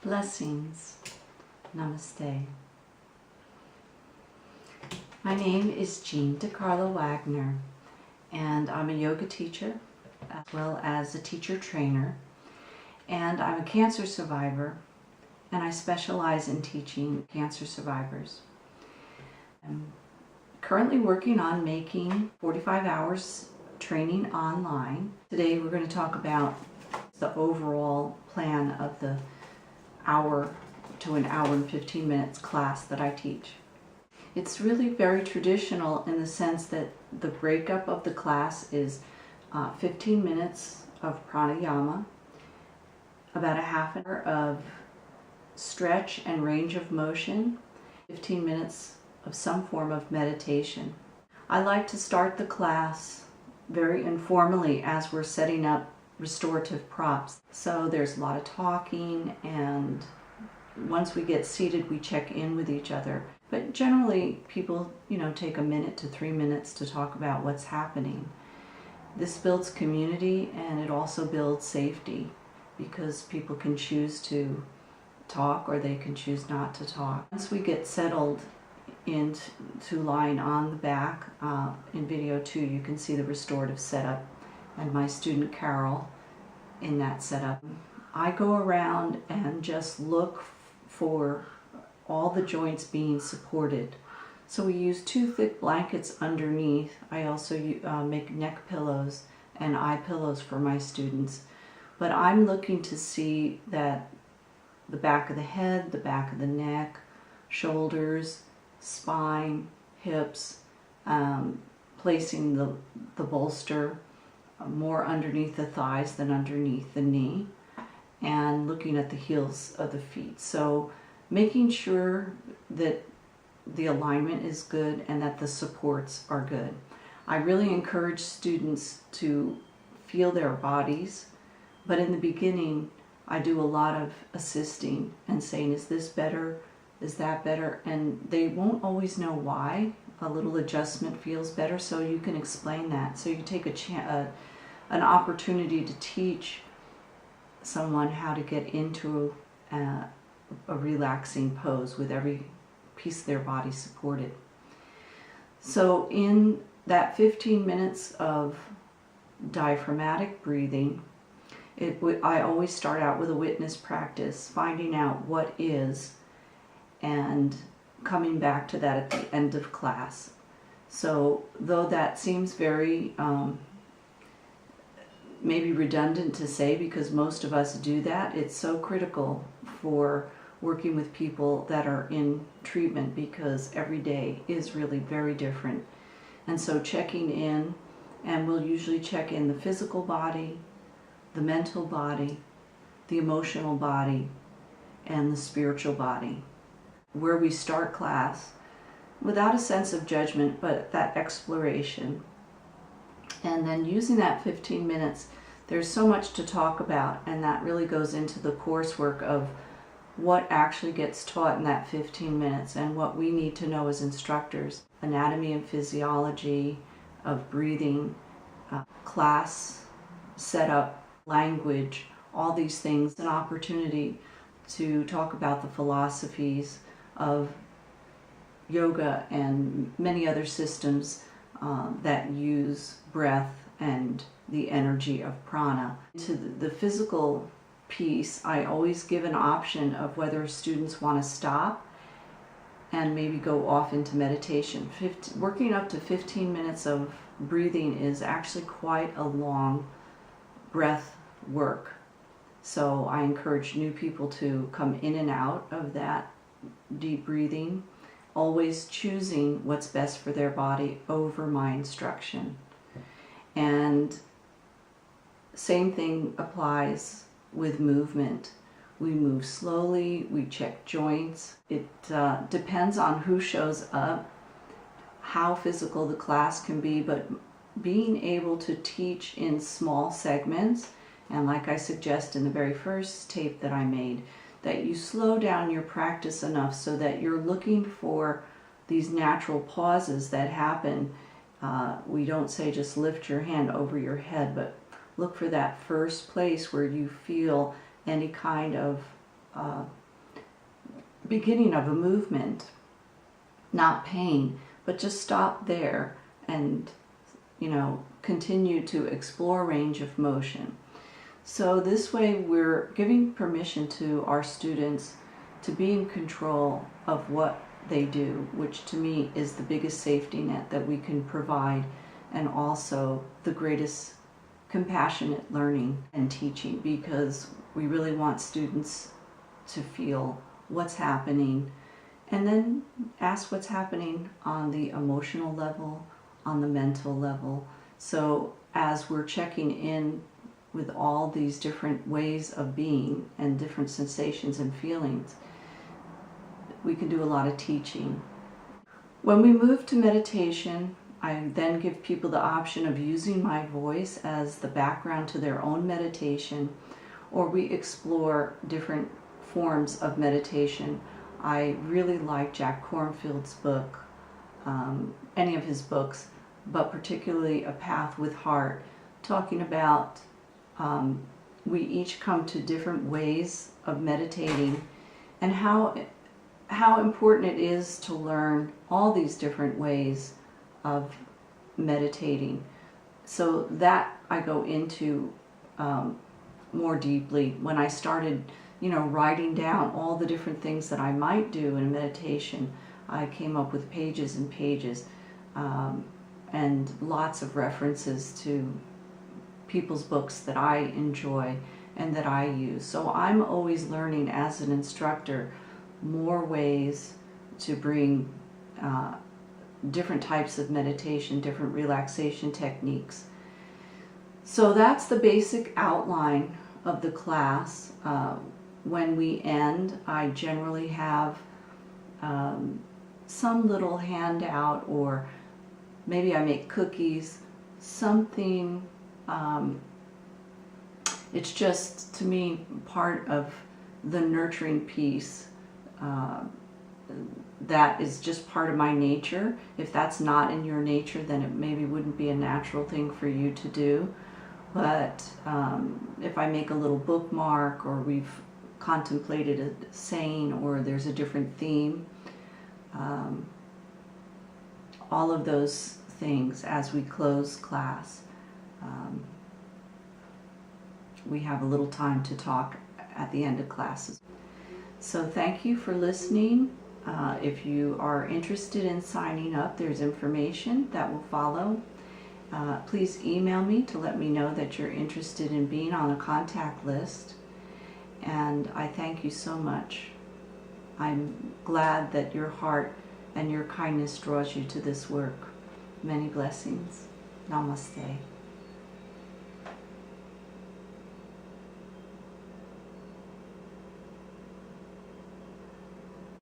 Blessings. Namaste. My name is Jean Carlo-Wagner, and I'm a yoga teacher as well as a teacher trainer, and I'm a cancer survivor, and I specialize in teaching cancer survivors. I'm currently working on making 45 hours training online. Today we're going to talk about the overall plan of the hour to an hour and 15 minutes class that I teach. It's really very traditional in the sense that the breakup of the class is 15 minutes of pranayama, about a half an hour of stretch and range of motion, 15 minutes of some form of meditation. I like to start the class very informally as we're setting up restorative props. So there's a lot of talking, and once we get seated we check in with each other. But generally people, take a minute to 3 minutes to talk about what's happening. This builds community, and it also builds safety because people can choose to talk or they can choose not to talk. Once we get settled into lying on the back, in video 2 you can see the restorative setup and my student Carol in that setup. I go around and just look for all the joints being supported. So we use 2 thick blankets underneath. I also make neck pillows and eye pillows for my students. But I'm looking to see that the back of the head, the back of the neck, shoulders, spine, hips, placing the bolster more underneath the thighs than underneath the knee, and looking at the heels of the feet. So making sure that the alignment is good and that the supports are good. I really encourage students to feel their bodies, but in the beginning I do a lot of assisting and saying, is this better? Is that better? And they won't always know why. A little adjustment feels better, so you can explain that. So you take an opportunity to teach someone how to get into a relaxing pose with every piece of their body supported. So in that 15 minutes of diaphragmatic breathing, I always start out with a witness practice, finding out what is, and coming back to that at the end of class. So though that seems very maybe redundant to say, because most of us do that, it's so critical for working with people that are in treatment, because every day is really very different. And so checking in, and we'll usually check in the physical body, the mental body, the emotional body, and the spiritual body, where we start class without a sense of judgment, but that exploration. And then using that 15 minutes, there's so much to talk about, and that really goes into the coursework of what actually gets taught in that 15 minutes and what we need to know as instructors. Anatomy and physiology of breathing, class setup, language, all these things. An opportunity to talk about the philosophies of yoga and many other systems that use breath and the energy of prana. To the physical piece, I always give an option of whether students want to stop and maybe go off into meditation. Working up to 15 minutes of breathing is actually quite a long breath work. So I encourage new people to come in and out of that deep breathing, always choosing what's best for their body over my instruction. And same thing applies with movement. We move slowly, we check joints. It depends on who shows up, how physical the class can be, but being able to teach in small segments, and like I suggest in the very first tape that I made, that you slow down your practice enough so that you're looking for these natural pauses that happen. We don't say just lift your hand over your head, but look for that first place where you feel any kind of beginning of a movement, not pain, but just stop there and, continue to explore range of motion. So this way we're giving permission to our students to be in control of what they do, which to me is the biggest safety net that we can provide, and also the greatest compassionate learning and teaching, because we really want students to feel what's happening and then ask what's happening on the emotional level, on the mental level. So as we're checking in with all these different ways of being and different sensations and feelings, we can do a lot of teaching. When we move to meditation, I then give people the option of using my voice as the background to their own meditation, or we explore different forms of meditation. I really like Jack Kornfield's book, any of his books, but particularly A Path with Heart, talking about we each come to different ways of meditating, and how important it is to learn all these different ways of meditating. So that I go into more deeply when I started writing down all the different things that I might do in a meditation. I came up with pages and pages and lots of references to people's books that I enjoy and that I use. So I'm always learning as an instructor more ways to bring different types of meditation, different relaxation techniques. So that's the basic outline of the class. When we end, I generally have some little handout, or maybe I make cookies, something. It's just, to me, part of the nurturing piece. That is just part of my nature. If that's not in your nature, then it maybe wouldn't be a natural thing for you to do. But if I make a little bookmark, or we've contemplated a saying, or there's a different theme, all of those things as we close class, we have a little time to talk at the end of classes. So thank you for listening. If you are interested in signing up, there's information that will follow. Please email me to let me know that you're interested in being on a contact list. And I thank you so much. I'm glad that your heart and your kindness draws you to this work. Many blessings. Namaste.